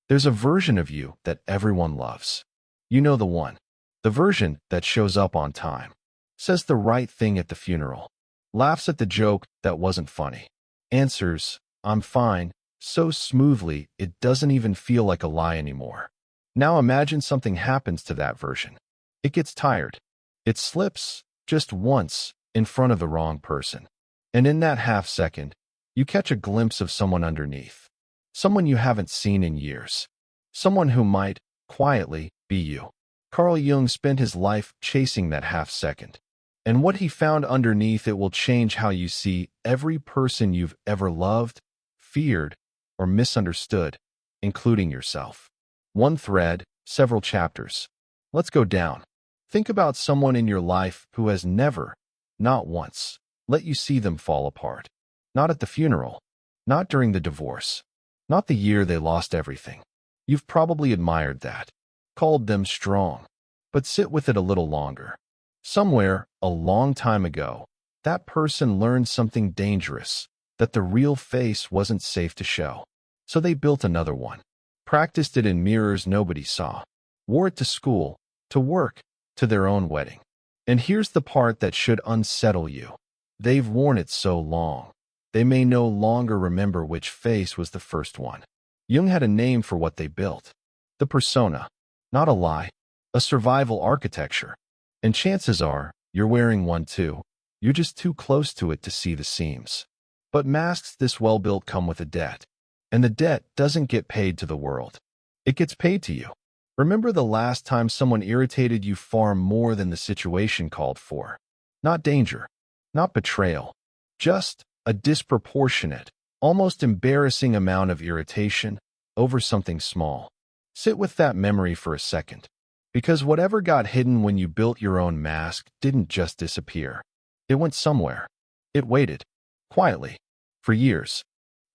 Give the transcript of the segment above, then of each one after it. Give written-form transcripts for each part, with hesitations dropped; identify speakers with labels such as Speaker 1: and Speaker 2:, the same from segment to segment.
Speaker 1: There's a version of you that everyone loves. You know the one. The version that shows up on time, says the right thing at the funeral, laughs at the joke that wasn't funny, answers, "I'm fine," so smoothly it doesn't even feel like a lie anymore. Now imagine something happens to that version. It gets tired. It slips, just once, in front of the wrong person. And in that half second, you catch a glimpse of someone underneath. Someone you haven't seen in years. Someone who might, quietly, be you. Carl Jung spent his life chasing that half second. And what he found underneath it will change how you see every person you've ever loved, feared, or misunderstood, including yourself. One thread, several chapters. Let's go down. Think about someone in your life who has never, not once, let you see them fall apart. Not at the funeral. Not during the divorce. Not the year they lost everything. You've probably admired that. Called them strong. But sit with it a little longer. Somewhere, a long time ago, that person learned something dangerous, that the real face wasn't safe to show. So they built another one. Practiced it in mirrors nobody saw. Wore it to school, to work, to their own wedding. And here's the part that should unsettle you. They've worn it so long. They may no longer remember which face was the first one. Jung had a name for what they built. The persona. Not a lie. A survival architecture. And chances are, you're wearing one too. You're just too close to it to see the seams. But masks this well-built come with a debt. And the debt doesn't get paid to the world. It gets paid to you. Remember the last time someone irritated you far more than the situation called for? Not danger. Not betrayal. Just a disproportionate, almost embarrassing amount of irritation over something small. Sit with that memory for a second. Because whatever got hidden when you built your own mask didn't just disappear. It went somewhere. It waited. Quietly. For years.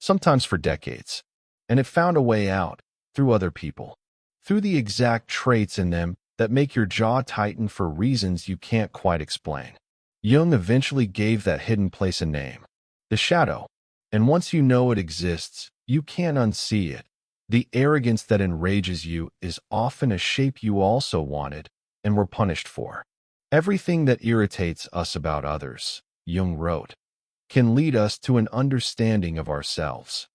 Speaker 1: Sometimes for decades. And it found a way out. Through other people. Through the exact traits in them that make your jaw tighten for reasons you can't quite explain. Jung eventually gave that hidden place a name. The shadow. And once you know it exists, you can't unsee it. The arrogance that enrages you is often a shape you also wanted and were punished for. Everything that irritates us about others, Jung wrote, can lead us to an understanding of ourselves.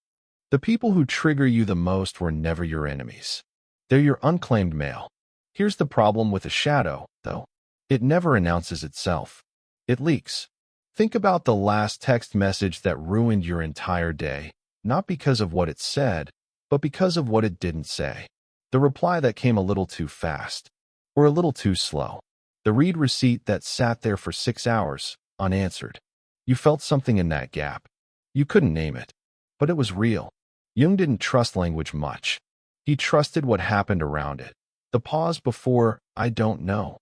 Speaker 1: The people who trigger you the most were never your enemies. They're your unclaimed mail. Here's the problem with a shadow, though. It never announces itself. It leaks. Think about the last text message that ruined your entire day, not because of what it said, but because of what it didn't say. The reply that came a little too fast, or a little too slow. The read receipt that sat there for 6 hours, unanswered. You felt something in that gap. You couldn't name it, but it was real. Jung didn't trust language much. He trusted what happened around it. The pause before, "I don't know."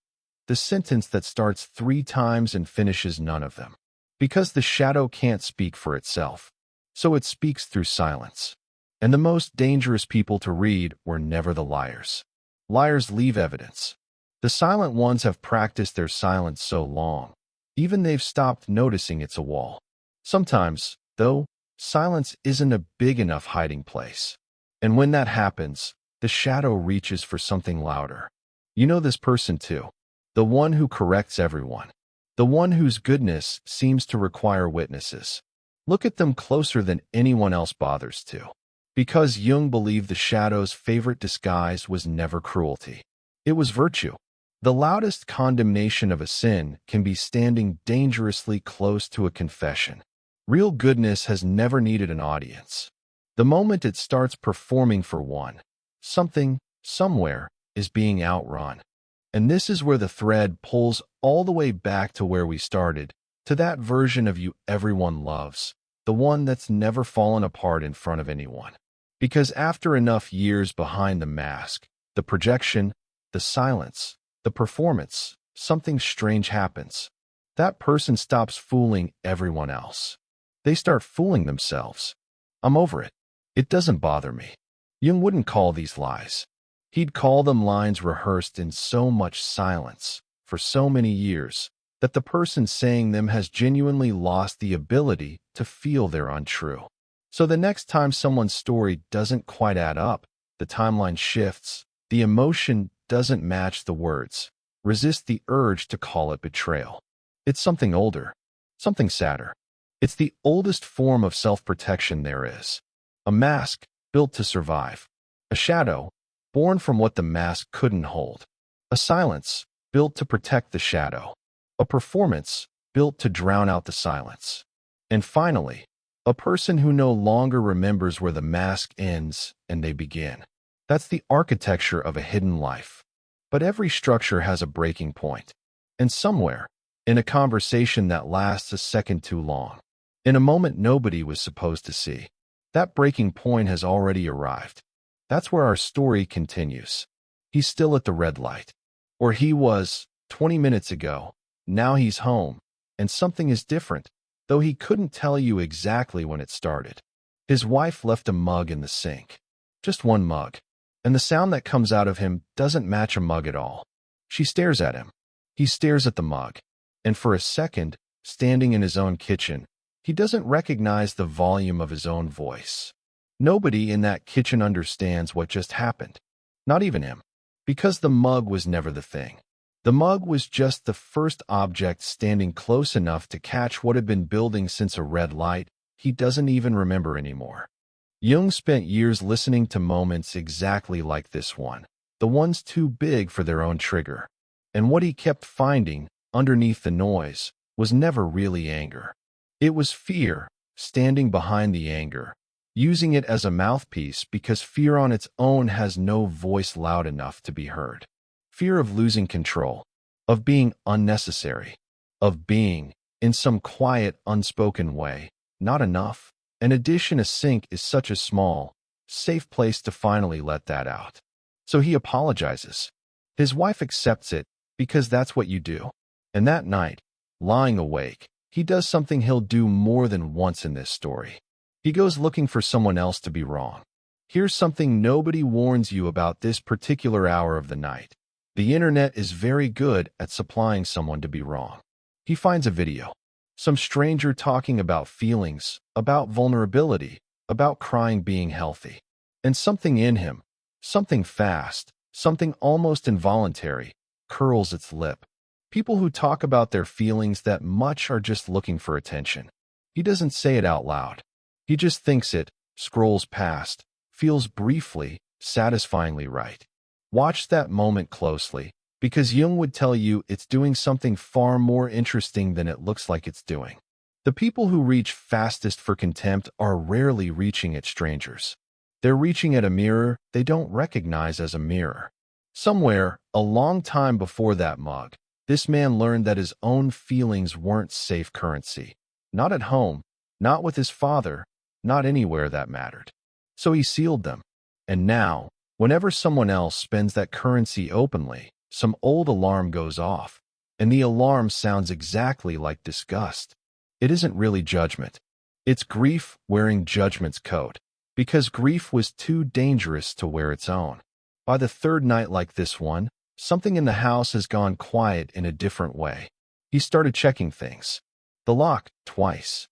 Speaker 1: The sentence that starts 3 times and finishes none of them. Because the shadow can't speak for itself. So it speaks through silence. And the most dangerous people to read were never the liars. Liars leave evidence. The silent ones have practiced their silence so long, even they've stopped noticing it's a wall. Sometimes, though, silence isn't a big enough hiding place. And when that happens, the shadow reaches for something louder. You know this person too. The one who corrects everyone. The one whose goodness seems to require witnesses. Look at them closer than anyone else bothers to. Because Jung believed the shadow's favorite disguise was never cruelty. It was virtue. The loudest condemnation of a sin can be standing dangerously close to a confession. Real goodness has never needed an audience. The moment it starts performing for one, something, somewhere, is being outrun. And this is where the thread pulls all the way back to where we started, to that version of you everyone loves, the one that's never fallen apart in front of anyone. Because after enough years behind the mask, the projection, the silence, the performance, something strange happens. That person stops fooling everyone else. They start fooling themselves. I'm over it. It doesn't bother me. Jung wouldn't call these lies. He'd call them lines rehearsed in so much silence, for so many years, that the person saying them has genuinely lost the ability to feel they're untrue. So the next time someone's story doesn't quite add up, the timeline shifts, the emotion doesn't match the words. Resist the urge to call it betrayal. It's something older, something sadder. It's the oldest form of self-protection there is. A mask built to survive. A shadow born from what the mask couldn't hold. A silence built to protect the shadow. A performance built to drown out the silence. And finally, a person who no longer remembers where the mask ends and they begin. That's the architecture of a hidden life. But every structure has a breaking point. And somewhere, in a conversation that lasts a second too long, in a moment nobody was supposed to see, that breaking point has already arrived. That's where our story continues. He's still at the red light. Or he was 20 minutes ago. Now he's home. And something is different, though he couldn't tell you exactly when it started. His wife left a mug in the sink. Just one mug. And the sound that comes out of him doesn't match a mug at all. She stares at him. He stares at the mug. And for a second, standing in his own kitchen, he doesn't recognize the volume of his own voice. Nobody in that kitchen understands what just happened. Not even him. Because the mug was never the thing. The mug was just the first object standing close enough to catch what had been building since a red light he doesn't even remember anymore. Jung spent years listening to moments exactly like this one, the ones too big for their own trigger. And what he kept finding, underneath the noise, was never really anger. It was fear, standing behind the anger, using it as a mouthpiece because fear on its own has no voice loud enough to be heard. Fear of losing control, of being unnecessary, of being, in some quiet, unspoken way, not enough. In addition, a sink is such a small, safe place to finally let that out. So he apologizes. His wife accepts it because that's what you do. And that night, lying awake, he does something he'll do more than once in this story. He goes looking for someone else to be wrong. Here's something nobody warns you about this particular hour of the night. The internet is very good at supplying someone to be wrong. He finds a video. Some stranger talking about feelings, about vulnerability, about crying being healthy. And something in him, something fast, something almost involuntary, curls its lip. People who talk about their feelings that much are just looking for attention. He doesn't say it out loud. He just thinks it, scrolls past, feels briefly, satisfyingly right. Watch that moment closely, because Jung would tell you it's doing something far more interesting than it looks like it's doing. The people who reach fastest for contempt are rarely reaching at strangers. They're reaching at a mirror they don't recognize as a mirror. Somewhere, a long time before that mug, this man learned that his own feelings weren't safe currency. Not at home, not with his father, not anywhere that mattered. So he sealed them. And now, whenever someone else spends that currency openly, some old alarm goes off, and the alarm sounds exactly like disgust. It isn't really judgment. It's grief wearing judgment's coat, because grief was too dangerous to wear its own. By the third night like this one, something in the house has gone quiet in a different way. He started checking things. The lock, twice.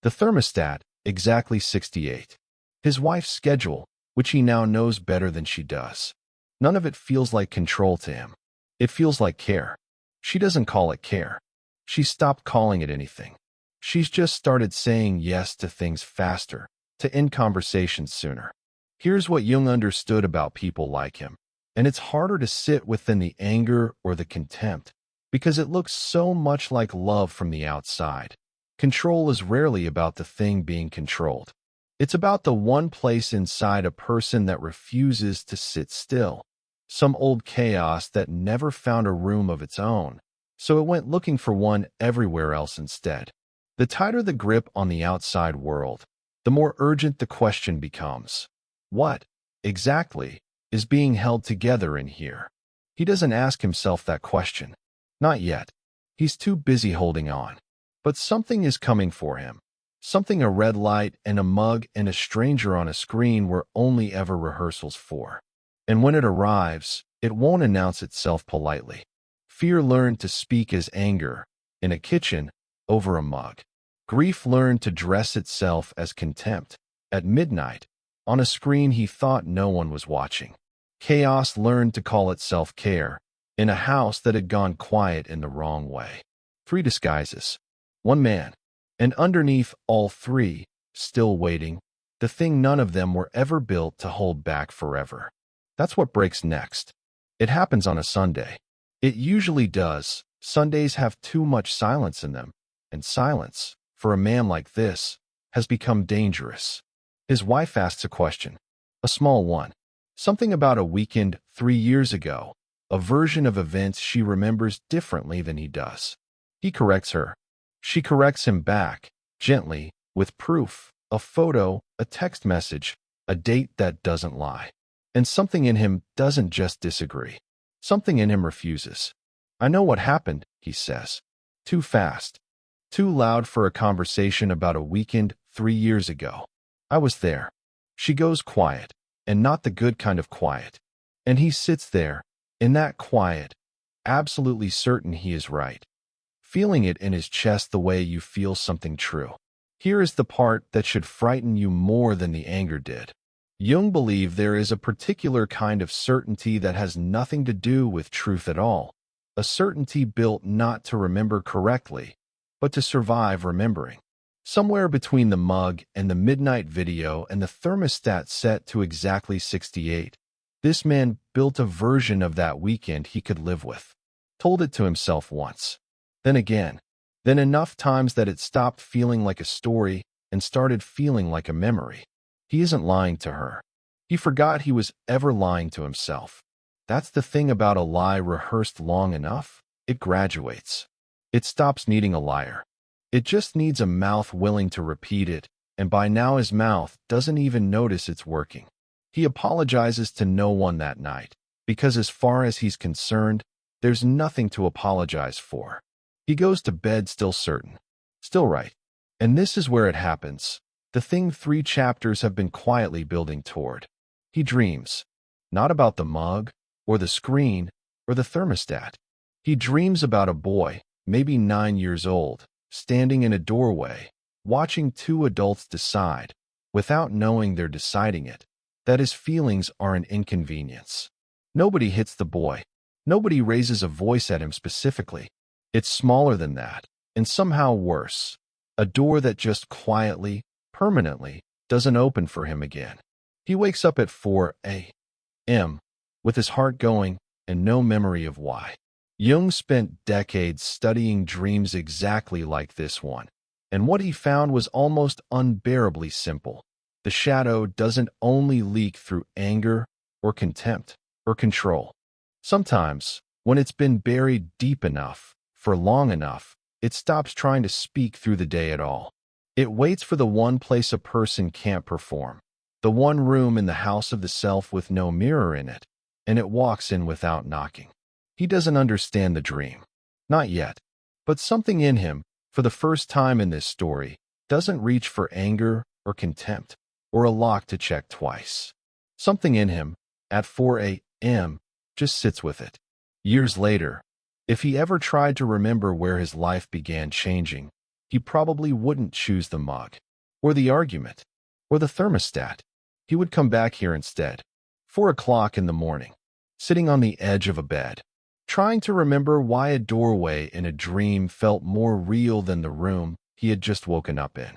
Speaker 1: The thermostat, exactly 68. His wife's schedule, which he now knows better than she does. None of it feels like control to him. It feels like care. She doesn't call it care. She stopped calling it anything. She's just started saying yes to things faster, to end conversations sooner. Here's what Jung understood about people like him. And it's harder to sit within the anger or the contempt, because it looks so much like love from the outside. Control is rarely about the thing being controlled. It's about the one place inside a person that refuses to sit still. Some old chaos that never found a room of its own, so it went looking for one everywhere else instead. The tighter the grip on the outside world, the more urgent the question becomes. What, exactly, is being held together in here? He doesn't ask himself that question. Not yet. He's too busy holding on. But something is coming for him. Something a red light and a mug and a stranger on a screen were only ever rehearsals for. And when it arrives, it won't announce itself politely. Fear learned to speak as anger, in a kitchen, over a mug. Grief learned to dress itself as contempt, at midnight, On a screen he thought no one was watching. Chaos learned to call it self-care, in a house that had gone quiet in the wrong way. 3 disguises. 1 man. And underneath all 3, still waiting, the thing none of them were ever built to hold back forever. That's what breaks next. It happens on a Sunday. It usually does. Sundays have too much silence in them, and silence, for a man like this, has become dangerous. His wife asks a question. A small one. Something about a weekend 3 years ago, a version of events she remembers differently than he does. He corrects her. She corrects him back, gently, with proof, a photo, a text message, a date that doesn't lie. And something in him doesn't just disagree. Something in him refuses. I know what happened, he says. Too fast. Too loud for a conversation about a weekend 3 years ago. I was there. She goes quiet, and not the good kind of quiet. And he sits there, in that quiet, absolutely certain he is right. Feeling it in his chest the way you feel something true. Here is the part that should frighten you more than the anger did. Jung believed there is a particular kind of certainty that has nothing to do with truth at all. A certainty built not to remember correctly, but to survive remembering. Somewhere between the mug and the midnight video and the thermostat set to exactly 68, this man built a version of that weekend he could live with. Told it to himself once. Then again. Then enough times that it stopped feeling like a story and started feeling like a memory. He isn't lying to her. He forgot he was ever lying to himself. That's the thing about a lie rehearsed long enough. It graduates. It stops needing a liar. It just needs a mouth willing to repeat it, and by now his mouth doesn't even notice it's working. He apologizes to no one that night, because as far as he's concerned, there's nothing to apologize for. He goes to bed still certain. Still right. And this is where it happens. The thing 3 chapters have been quietly building toward. He dreams. Not about the mug, or the screen, or the thermostat. He dreams about a boy, maybe 9 years old, standing in a doorway, watching 2 adults decide, without knowing they're deciding it, that his feelings are an inconvenience. Nobody hits the boy. Nobody raises a voice at him specifically. It's smaller than that, and somehow worse. A door that just quietly, permanently, doesn't open for him again. He wakes up at 4 a.m., with his heart going, and no memory of why. Jung spent decades studying dreams exactly like this one, and what he found was almost unbearably simple. The shadow doesn't only leak through anger, or contempt, or control. Sometimes, when it's been buried deep enough, for long enough, it stops trying to speak through the day at all. It waits for the one place a person can't perform, the one room in the house of the self with no mirror in it, and it walks in without knocking. He doesn't understand the dream. Not yet. But something in him, for the first time in this story, doesn't reach for anger or contempt, or a lock to check twice. Something in him, at 4 a.m., just sits with it. Years later, if he ever tried to remember where his life began changing, he probably wouldn't choose the mug, or the argument, or the thermostat. He would come back here instead. 4 o'clock in the morning, sitting on the edge of a bed, trying to remember why a doorway in a dream felt more real than the room he had just woken up in.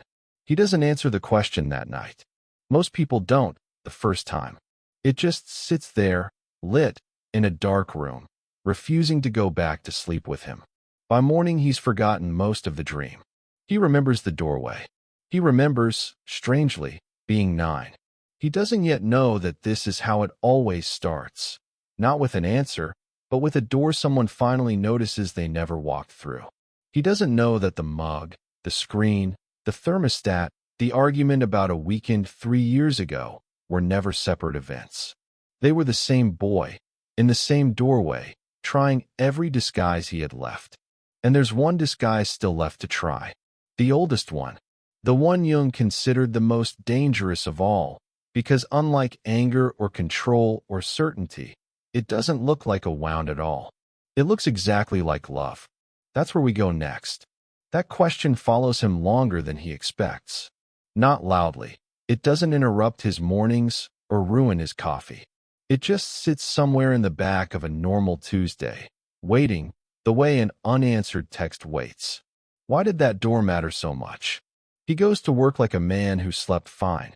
Speaker 1: He doesn't answer the question that night. Most people don't, the first time. It just sits there, lit, in a dark room, refusing to go back to sleep with him. By morning, he's forgotten most of the dream. He remembers the doorway. He remembers, strangely, being 9. He doesn't yet know that this is how it always starts. Not with an answer, but with a door someone finally notices they never walked through. He doesn't know that the mug, the screen, the thermostat, the argument about a weekend 3 years ago were never separate events. They were the same boy, in the same doorway, trying every disguise he had left. And there's one disguise still left to try. The oldest one. The one Jung considered the most dangerous of all, because unlike anger or control or certainty, it doesn't look like a wound at all. It looks exactly like love. That's where we go next. That question follows him longer than he expects. Not loudly. It doesn't interrupt his mornings or ruin his coffee. It just sits somewhere in the back of a normal Tuesday, waiting the way an unanswered text waits. Why did that door matter so much? He goes to work like a man who slept fine.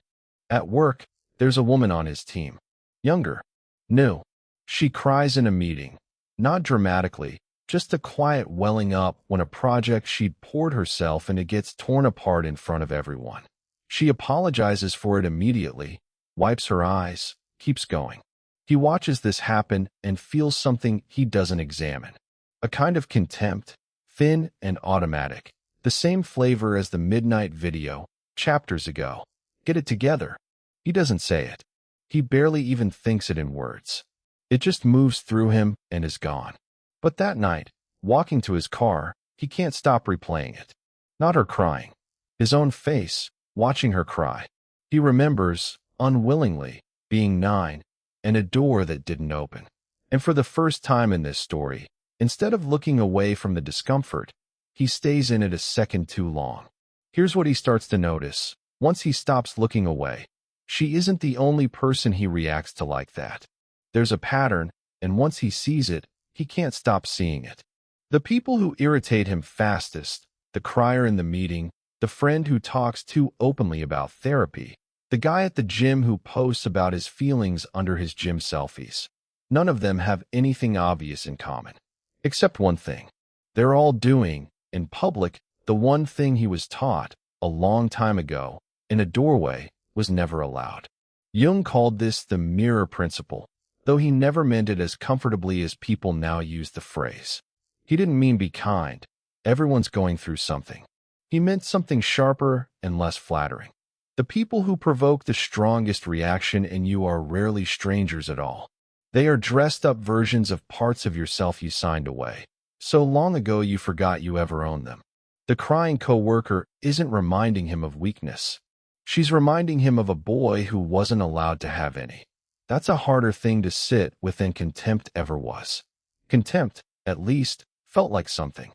Speaker 1: At work, there's a woman on his team. Younger. New. She cries in a meeting. Not dramatically, just a quiet welling up when a project she'd poured herself into gets torn apart in front of everyone. She apologizes for it immediately, wipes her eyes, keeps going. He watches this happen and feels something he doesn't examine. A kind of contempt, thin and automatic, the same flavor as the midnight video, chapters ago. Get it together. He doesn't say it. He barely even thinks it in words. It just moves through him and is gone. But that night, walking to his car, he can't stop replaying it. Not her crying. His own face, watching her cry. He remembers, unwillingly, being 9, and a door that didn't open. And for the first time in this story, instead of looking away from the discomfort, he stays in it a second too long. Here's what he starts to notice. Once he stops looking away, she isn't the only person he reacts to like that. There's a pattern, and once he sees it, he can't stop seeing it. The people who irritate him fastest, the crier in the meeting, the friend who talks too openly about therapy, the guy at the gym who posts about his feelings under his gym selfies. None of them have anything obvious in common. Except one thing. They're all doing, in public, the one thing he was taught, a long time ago, in a doorway, was never allowed. Jung called this the mirror principle, though he never meant it as comfortably as people now use the phrase. He didn't mean be kind. Everyone's going through something. He meant something sharper and less flattering. The people who provoke the strongest reaction in you are rarely strangers at all. They are dressed-up versions of parts of yourself you signed away, so long ago you forgot you ever owned them. The crying coworker isn't reminding him of weakness. She's reminding him of a boy who wasn't allowed to have any. That's a harder thing to sit with than contempt ever was. Contempt, at least, felt like something.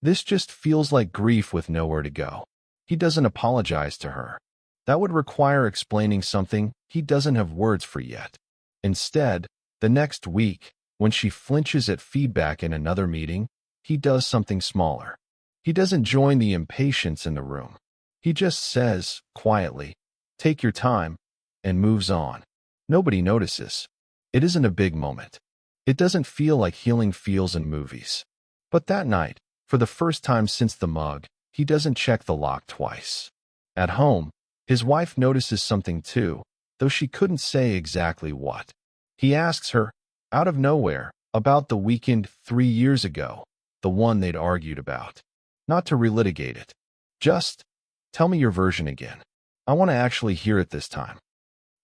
Speaker 1: This just feels like grief with nowhere to go. He doesn't apologize to her. That would require explaining something he doesn't have words for yet. Instead, the next week, when she flinches at feedback in another meeting, he does something smaller. He doesn't join the impatience in the room. He just says, quietly, "Take your time," and moves on. Nobody notices. It isn't a big moment. It doesn't feel like healing feels in movies. But that night, for the first time since the mug, he doesn't check the lock twice. At home, his wife notices something too, though she couldn't say exactly what. He asks her, out of nowhere, about the weekend 3 years ago, the one they'd argued about. Not to relitigate it. Just, tell me your version again. I want to actually hear it this time.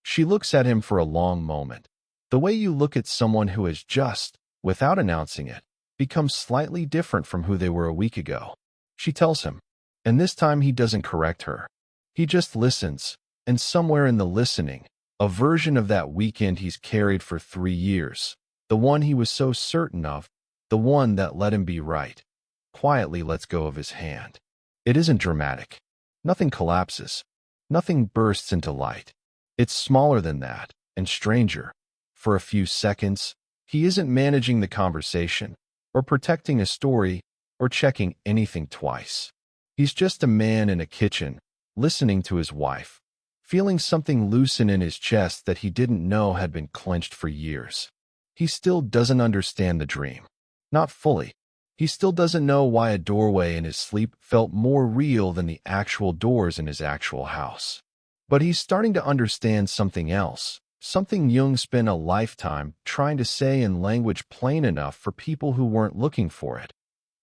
Speaker 1: She looks at him for a long moment. The way you look at someone who has just, without announcing it, become slightly different from who they were a week ago. She tells him, and this time he doesn't correct her. He just listens, and somewhere in the listening, a version of that weekend he's carried for 3 years, the one he was so certain of, the one that let him be right, quietly lets go of his hand. It isn't dramatic. Nothing collapses. Nothing bursts into light. It's smaller than that, and stranger. For a few seconds, he isn't managing the conversation, or protecting a story, or checking anything twice. He's just a man in a kitchen, listening to his wife, feeling something loosen in his chest that he didn't know had been clenched for years. He still doesn't understand the dream. Not fully. He still doesn't know why a doorway in his sleep felt more real than the actual doors in his actual house. But he's starting to understand something else, something Jung spent a lifetime trying to say in language plain enough for people who weren't looking for it.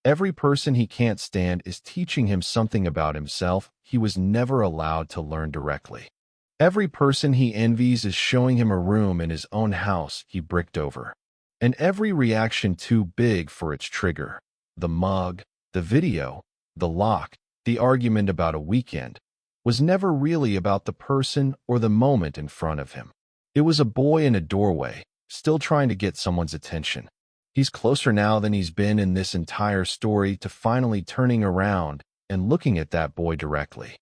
Speaker 1: Every person he can't stand is teaching him something about himself he was never allowed to learn directly. Every person he envies is showing him a room in his own house he bricked over. And every reaction too big for its trigger, the mug, the video, the lock, the argument about a weekend, was never really about the person or the moment in front of him. It was a boy in a doorway, still trying to get someone's attention. He's closer now than he's been in this entire story to finally turning around and looking at that boy directly.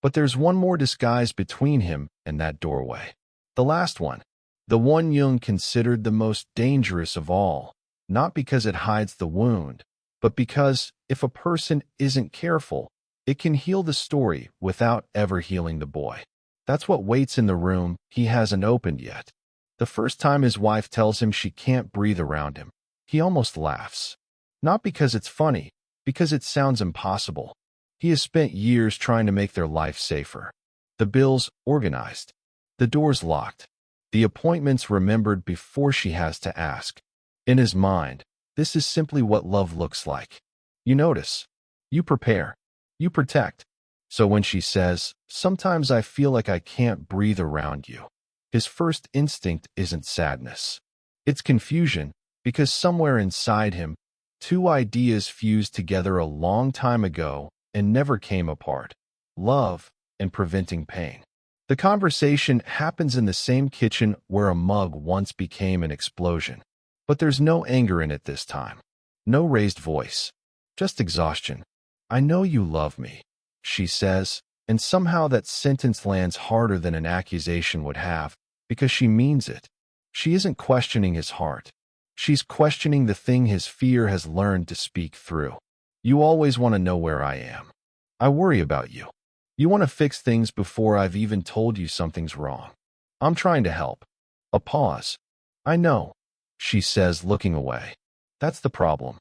Speaker 1: But there's one more disguise between him and that doorway. The last one. The one Jung considered the most dangerous of all, not because it hides the wound, but because, if a person isn't careful, it can heal the story without ever healing the boy. That's what waits in the room he hasn't opened yet. The first time his wife tells him she can't breathe around him, he almost laughs. Not because it's funny, because it sounds impossible. He has spent years trying to make their life safer. The bills organized. The doors locked. The appointments remembered before she has to ask. In his mind, this is simply what love looks like. You notice. You prepare. You protect. So when she says, "Sometimes I feel like I can't breathe around you," his first instinct isn't sadness. It's confusion, because somewhere inside him, two ideas fused together a long time ago and never came apart: love and preventing pain. The conversation happens in the same kitchen where a mug once became an explosion. But there's no anger in it this time. No raised voice. Just exhaustion. "I know you love me," she says, and somehow that sentence lands harder than an accusation would have, because she means it. She isn't questioning his heart. She's questioning the thing his fear has learned to speak through. "You always want to know where I am. I worry about you. You want to fix things before I've even told you something's wrong. I'm trying to help." A pause. "I know," she says, looking away. That's the problem.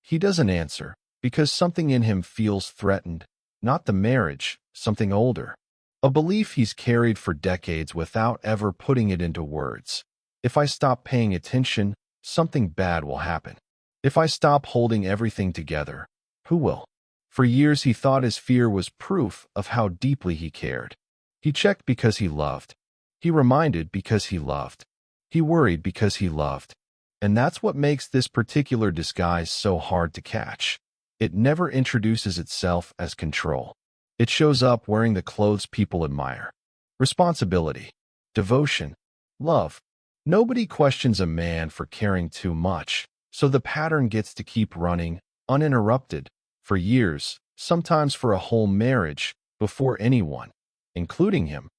Speaker 1: He doesn't answer, because something in him feels threatened. Not the marriage, something older. A belief he's carried for decades without ever putting it into words. If I stop paying attention, something bad will happen. If I stop holding everything together, who will? For years he thought his fear was proof of how deeply he cared. He checked because he loved. He reminded because he loved. He worried because he loved. And that's what makes this particular disguise so hard to catch. It never introduces itself as control. It shows up wearing the clothes people admire. Responsibility, devotion, love. Nobody questions a man for caring too much, so the pattern gets to keep running, uninterrupted, for years, sometimes for a whole marriage, before anyone, including him,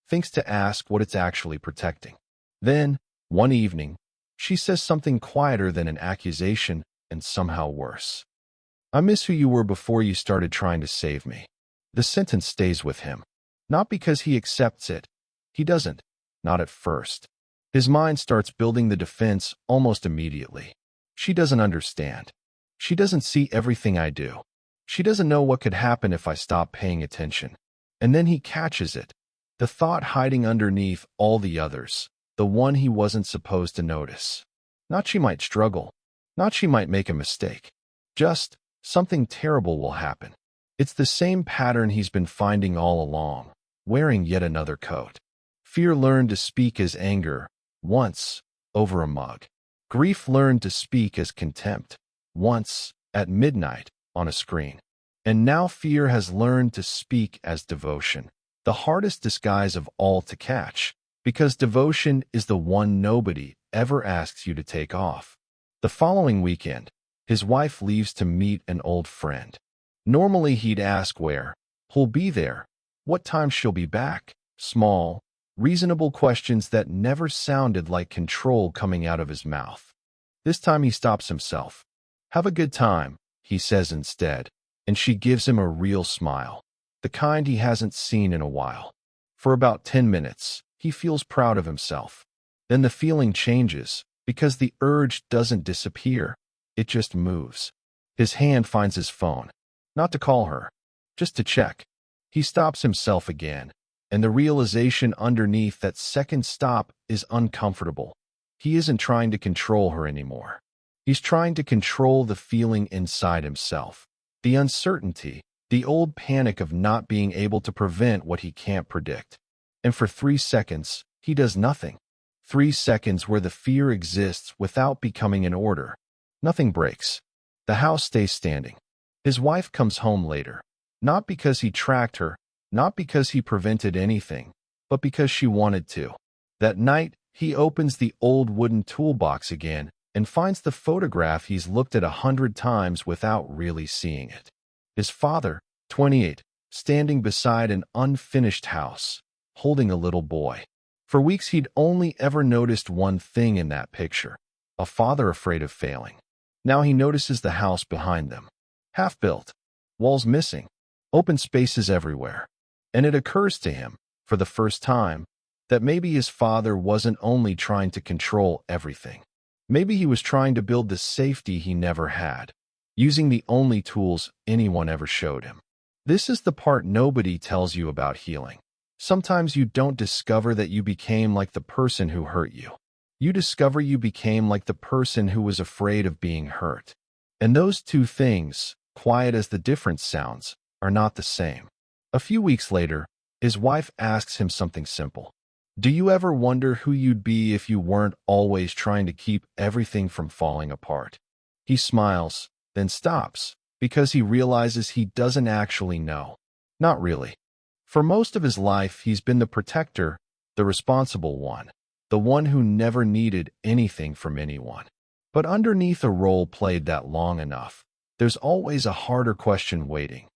Speaker 1: thinks to ask what it's actually protecting. Then, one evening, she says something quieter than an accusation and somehow worse. "I miss who you were before you started trying to save me." The sentence stays with him. Not because he accepts it. He doesn't. Not at first. His mind starts building the defense almost immediately. She doesn't understand. She doesn't see everything I do. She doesn't know what could happen if I stop paying attention. And then he catches it. The thought hiding underneath all the others. The one he wasn't supposed to notice. Not she might struggle. Not she might make a mistake. Just, something terrible will happen. It's the same pattern he's been finding all along, wearing yet another coat. Fear learned to speak as anger, once, over a mug. Grief learned to speak as contempt, once, at midnight, on a screen. And now fear has learned to speak as devotion, the hardest disguise of all to catch, because devotion is the one nobody ever asks you to take off. The following weekend, his wife leaves to meet an old friend. Normally he'd ask where. Who'll be there? What time she'll be back? Small, reasonable questions that never sounded like control coming out of his mouth. This time he stops himself. "Have a good time," he says instead, and she gives him a real smile, the kind he hasn't seen in a while. For about 10 minutes, he feels proud of himself. Then the feeling changes, because the urge doesn't disappear. It just moves. His hand finds his phone. Not to call her, just to check. He stops himself again, and the realization underneath that second stop is uncomfortable. He isn't trying to control her anymore. He's trying to control the feeling inside himself. The uncertainty, the old panic of not being able to prevent what he can't predict. And for 3 seconds, he does nothing. 3 seconds where the fear exists without becoming an order. Nothing breaks. The house stays standing. His wife comes home later. Not because he tracked her, not because he prevented anything, but because she wanted to. That night, he opens the old wooden toolbox again and finds the photograph he's looked at 100 times without really seeing it. His father, 28, standing beside an unfinished house, holding a little boy. For weeks he'd only ever noticed one thing in that picture, a father afraid of failing. Now he notices the house behind them. Half-built, walls missing, open spaces everywhere. And it occurs to him, for the first time, that maybe his father wasn't only trying to control everything. Maybe he was trying to build the safety he never had, using the only tools anyone ever showed him. This is the part nobody tells you about healing. Sometimes you don't discover that you became like the person who hurt you. You discover you became like the person who was afraid of being hurt. And those two things, quiet as the difference sounds, are not the same. A few weeks later, his wife asks him something simple. Do you ever wonder who you'd be if you weren't always trying to keep everything from falling apart? He smiles, then stops, because he realizes he doesn't actually know. Not really. For most of his life, he's been the protector, the responsible one, the one who never needed anything from anyone. But underneath a role played that long enough, there's always a harder question waiting.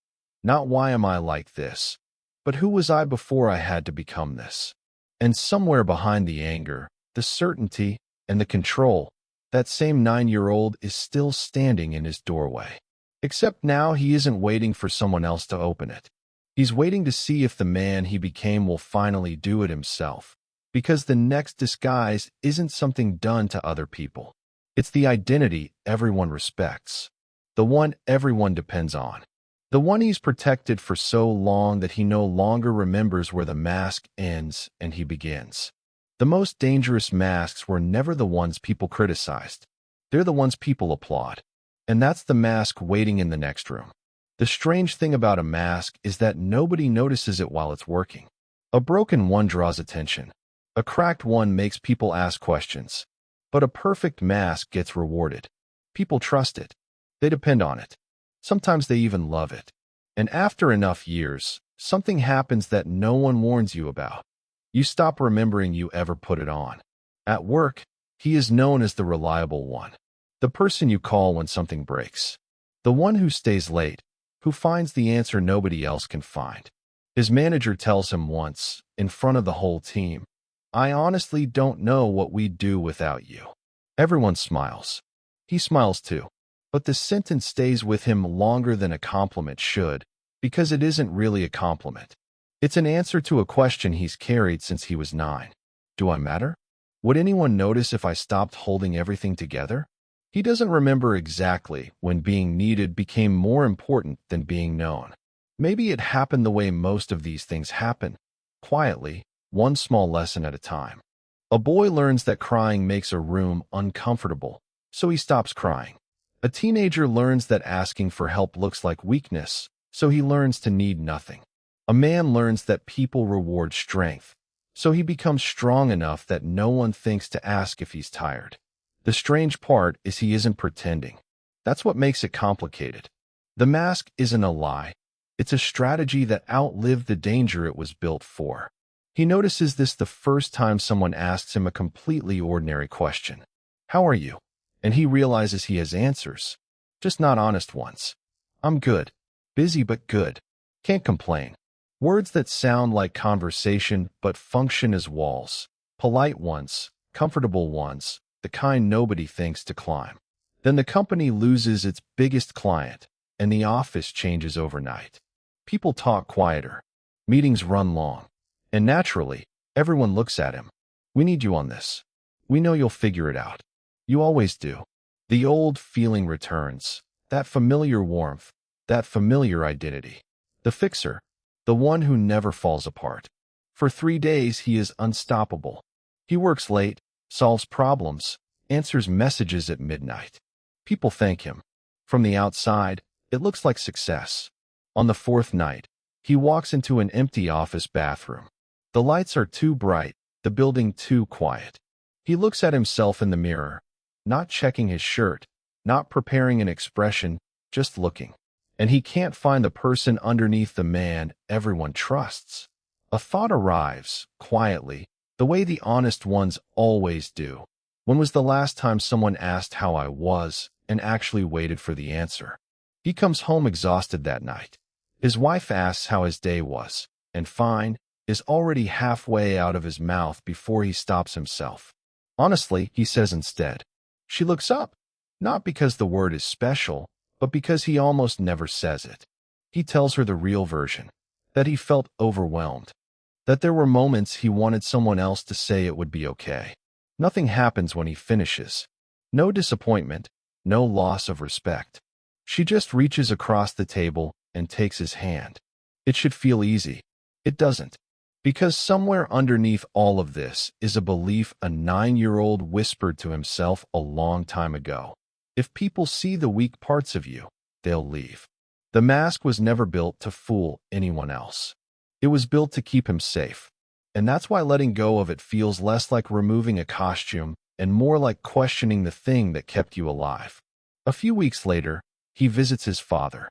Speaker 1: Not why am I like this, but who was I before I had to become this? And somewhere behind the anger, the certainty, and the control, that same 9-year-old is still standing in his doorway. Except now he isn't waiting for someone else to open it. He's waiting to see if the man he became will finally do it himself. Because the next disguise isn't something done to other people. It's the identity everyone respects. The one everyone depends on. The one he's protected for so long that he no longer remembers where the mask ends and he begins. The most dangerous masks were never the ones people criticized. They're the ones people applaud. And that's the mask waiting in the next room. The strange thing about a mask is that nobody notices it while it's working. A broken one draws attention. A cracked one makes people ask questions. But a perfect mask gets rewarded. People trust it. They depend on it. Sometimes they even love it. And after enough years, something happens that no one warns you about. You stop remembering you ever put it on. At work, he is known as the reliable one. The person you call when something breaks. The one who stays late, who finds the answer nobody else can find. His manager tells him once, in front of the whole team, I honestly don't know what we'd do without you. Everyone smiles. He smiles too. But the sentence stays with him longer than a compliment should, because it isn't really a compliment. It's an answer to a question he's carried since he was 9. Do I matter? Would anyone notice if I stopped holding everything together? He doesn't remember exactly when being needed became more important than being known. Maybe it happened the way most of these things happen, quietly, one small lesson at a time. A boy learns that crying makes a room uncomfortable, so he stops crying. A teenager learns that asking for help looks like weakness, so he learns to need nothing. A man learns that people reward strength, so he becomes strong enough that no one thinks to ask if he's tired. The strange part is he isn't pretending. That's what makes it complicated. The mask isn't a lie. It's a strategy that outlived the danger it was built for. He notices this the first time someone asks him a completely ordinary question. How are you? And he realizes he has answers, just not honest ones. I'm good. Busy but good. Can't complain. Words that sound like conversation but function as walls. Polite ones, comfortable ones, the kind nobody thinks to climb. Then the company loses its biggest client, and the office changes overnight. People talk quieter. Meetings run long. And naturally, everyone looks at him. We need you on this. We know you'll figure it out. You always do. The old feeling returns, that familiar warmth, that familiar identity. The fixer, the one who never falls apart. For 3 days, he is unstoppable. He works late, solves problems, answers messages at midnight. People thank him. From the outside, it looks like success. On the 4th night, he walks into an empty office bathroom. The lights are too bright, the building too quiet. He looks at himself in the mirror, not checking his shirt, not preparing an expression, just looking. And he can't find the person underneath the man everyone trusts. A thought arrives, quietly, the way the honest ones always do. When was the last time someone asked how I was and actually waited for the answer? He comes home exhausted that night. His wife asks how his day was, and fine is already halfway out of his mouth before he stops himself. Honestly, he says instead. She looks up, not because the word is special, but because he almost never says it. He tells her the real version, that he felt overwhelmed, that there were moments he wanted someone else to say it would be okay. Nothing happens when he finishes. No disappointment, no loss of respect. She just reaches across the table and takes his hand. It should feel easy. It doesn't. Because somewhere underneath all of this is a belief a 9-year-old whispered to himself a long time ago. If people see the weak parts of you, they'll leave. The mask was never built to fool anyone else. It was built to keep him safe. And that's why letting go of it feels less like removing a costume and more like questioning the thing that kept you alive. A few weeks later, he visits his father.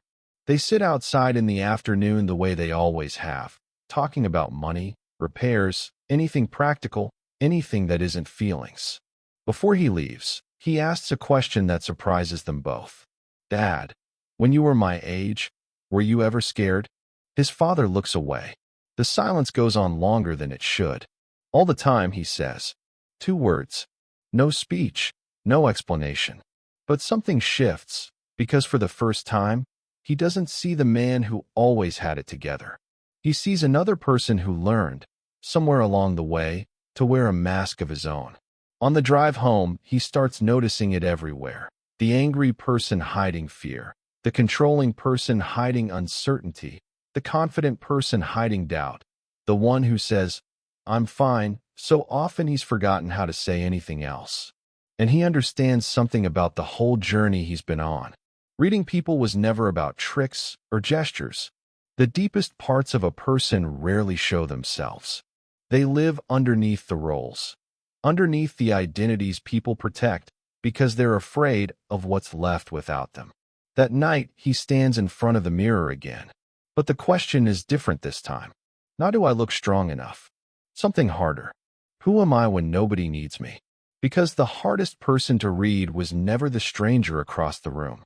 Speaker 1: They sit outside in the afternoon the way they always have, talking about money, repairs, anything practical, anything that isn't feelings. Before he leaves, he asks a question that surprises them both. "Dad, when you were my age, were you ever scared?" His father looks away. The silence goes on longer than it should. All the time, he says. 2 words. No speech, no explanation. But something shifts, because for the first time, he doesn't see the man who always had it together. He sees another person who learned, somewhere along the way, to wear a mask of his own. On the drive home, he starts noticing it everywhere. The angry person hiding fear, the controlling person hiding uncertainty, the confident person hiding doubt, the one who says, "I'm fine," so often he's forgotten how to say anything else. And he understands something about the whole journey he's been on. Reading people was never about tricks or gestures. The deepest parts of a person rarely show themselves. They live underneath the roles, underneath the identities people protect because they're afraid of what's left without them. That night, he stands in front of the mirror again. But the question is different this time. Not do I look strong enough? Something harder. Who am I when nobody needs me? Because the hardest person to read was never the stranger across the room.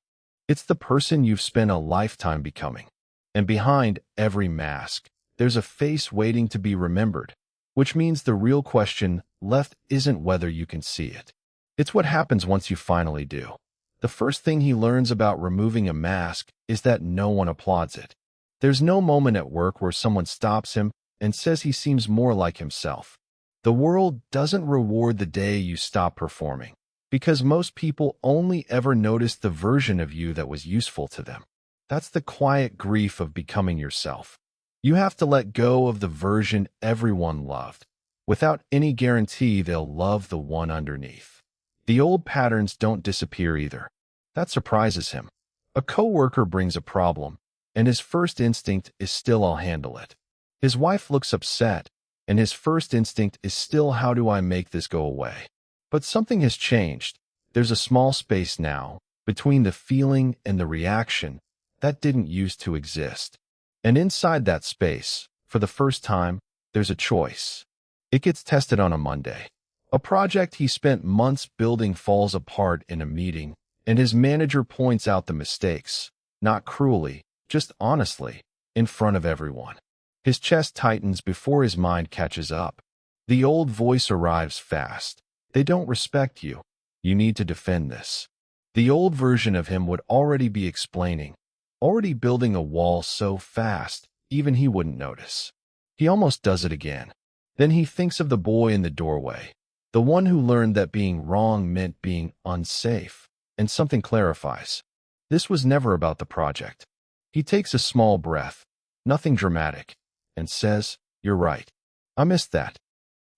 Speaker 1: It's the person you've spent a lifetime becoming. And behind every mask, there's a face waiting to be remembered, which means the real question left isn't whether you can see it. It's what happens once you finally do. The first thing he learns about removing a mask is that no one applauds it. There's no moment at work where someone stops him and says he seems more like himself. The world doesn't reward the day you stop performing, because most people only ever notice the version of you that was useful to them. That's the quiet grief of becoming yourself. You have to let go of the version everyone loved, without any guarantee they'll love the one underneath. The old patterns don't disappear either. That surprises him. A coworker brings a problem, and his first instinct is still "I'll handle it." His wife looks upset, and his first instinct is still "How do I make this go away?" But something has changed. There's a small space now, between the feeling and the reaction, that didn't used to exist. And inside that space, for the first time, there's a choice. It gets tested on a Monday. A project he spent months building falls apart in a meeting, and his manager points out the mistakes, not cruelly, just honestly, in front of everyone. His chest tightens before his mind catches up. The old voice arrives fast. "They don't respect you. You need to defend this." The old version of him would already be explaining, already building a wall so fast, even he wouldn't notice. He almost does it again. Then he thinks of the boy in the doorway, the one who learned that being wrong meant being unsafe, and something clarifies. This was never about the project. He takes a small breath, nothing dramatic, and says, "You're right. I missed that."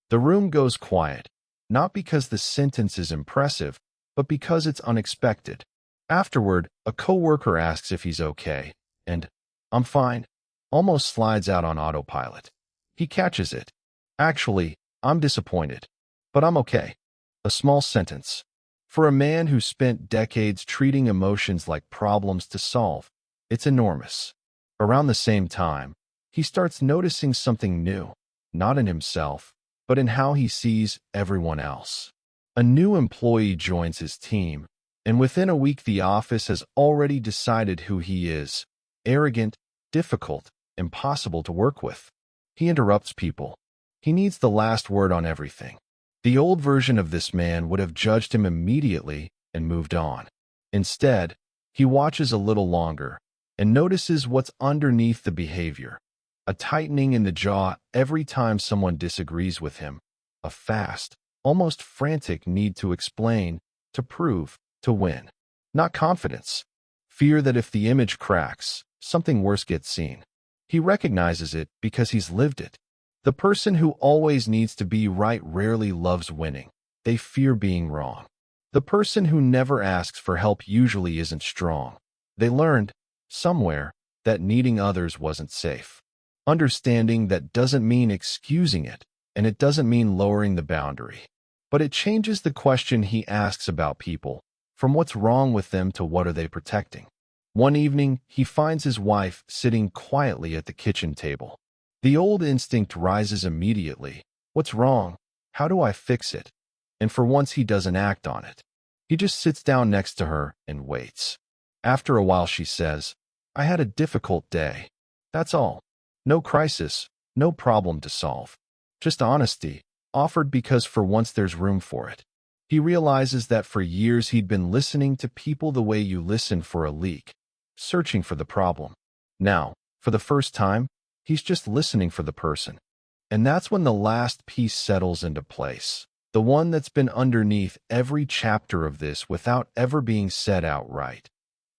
Speaker 1: The room goes quiet, not because the sentence is impressive, but because it's unexpected. Afterward, a coworker asks if he's okay, and "I'm fine," almost slides out on autopilot. He catches it. "Actually, I'm disappointed, but I'm okay." A small sentence. For a man who spent decades treating emotions like problems to solve, it's enormous. Around the same time, he starts noticing something new, not in himself, but in how he sees everyone else. A new employee joins his team, and within a week the office has already decided who he is: arrogant, difficult, impossible to work with. He interrupts people. He needs the last word on everything. The old version of this man would have judged him immediately and moved on. Instead, he watches a little longer and notices what's underneath the behavior. A tightening in the jaw every time someone disagrees with him. A fast, almost frantic need to explain, to prove, to win. Not confidence. Fear that if the image cracks, something worse gets seen. He recognizes it because he's lived it. The person who always needs to be right rarely loves winning. They fear being wrong. The person who never asks for help usually isn't strong. They learned, somewhere, that needing others wasn't safe. Understanding that doesn't mean excusing it, and it doesn't mean lowering the boundary. But it changes the question he asks about people, from what's wrong with them to what are they protecting. One evening, he finds his wife sitting quietly at the kitchen table. The old instinct rises immediately. What's wrong? How do I fix it? And for once he doesn't act on it. He just sits down next to her and waits. After a while she says, "I had a difficult day. That's all. No crisis, no problem to solve. Just honesty, offered because for once there's room for it." He realizes that for years he'd been listening to people the way you listen for a leak, searching for the problem. Now, for the first time, he's just listening for the person. And that's when the last piece settles into place. The one that's been underneath every chapter of this without ever being said outright.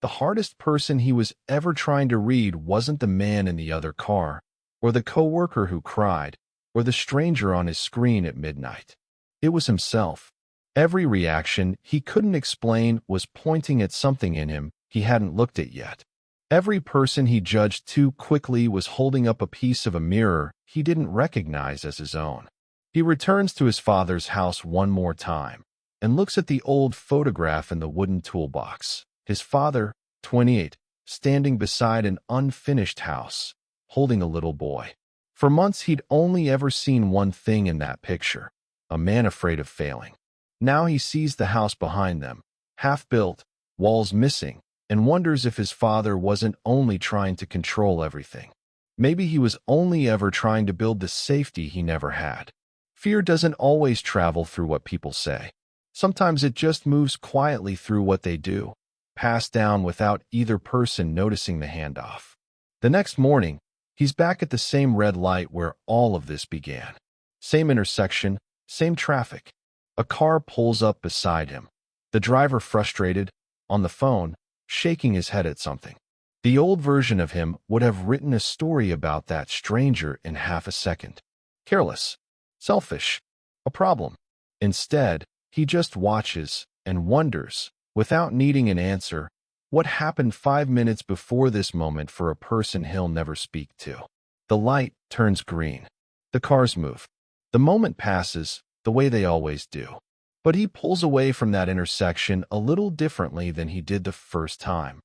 Speaker 1: The hardest person he was ever trying to read wasn't the man in the other car, or the coworker who cried, or the stranger on his screen at midnight. It was himself. Every reaction he couldn't explain was pointing at something in him he hadn't looked at yet. Every person he judged too quickly was holding up a piece of a mirror he didn't recognize as his own. He returns to his father's house one more time and looks at the old photograph in the wooden toolbox. His father, 28, standing beside an unfinished house, holding a little boy. For months he'd only ever seen one thing in that picture, a man afraid of failing. Now he sees the house behind them, half-built, walls missing, and wonders if his father wasn't only trying to control everything. Maybe he was only ever trying to build the safety he never had. Fear doesn't always travel through what people say. Sometimes it just moves quietly through what they do, passed down without either person noticing the handoff. The next morning, he's back at the same red light where all of this began. Same intersection, same traffic. A car pulls up beside him. The driver frustrated, on the phone, shaking his head at something. The old version of him would have written a story about that stranger in half a second. Careless, selfish, a problem. Instead, he just watches and wonders, without needing an answer, what happened 5 minutes before this moment for a person he'll never speak to. The light turns green. The cars move. The moment passes, the way they always do. But he pulls away from that intersection a little differently than he did the first time,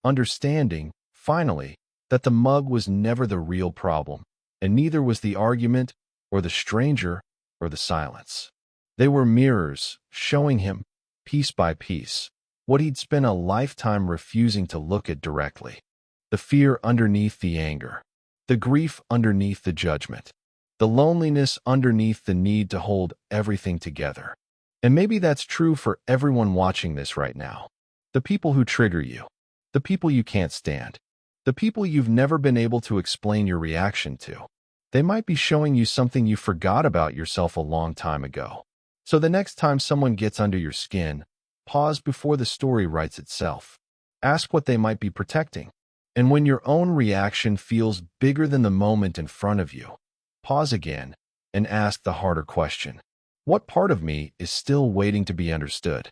Speaker 1: understanding, finally, that the mug was never the real problem, and neither was the argument, or the stranger, or the silence. They were mirrors, showing him, piece by piece, what he'd spent a lifetime refusing to look at directly. The fear underneath the anger, the grief underneath the judgment, the loneliness underneath the need to hold everything together. And maybe that's true for everyone watching this right now. The people who trigger you, the people you can't stand, the people you've never been able to explain your reaction to. They might be showing you something you forgot about yourself a long time ago. So the next time someone gets under your skin, pause before the story writes itself. Ask what they might be protecting. And when your own reaction feels bigger than the moment in front of you, pause again and ask the harder question. What part of me is still waiting to be understood?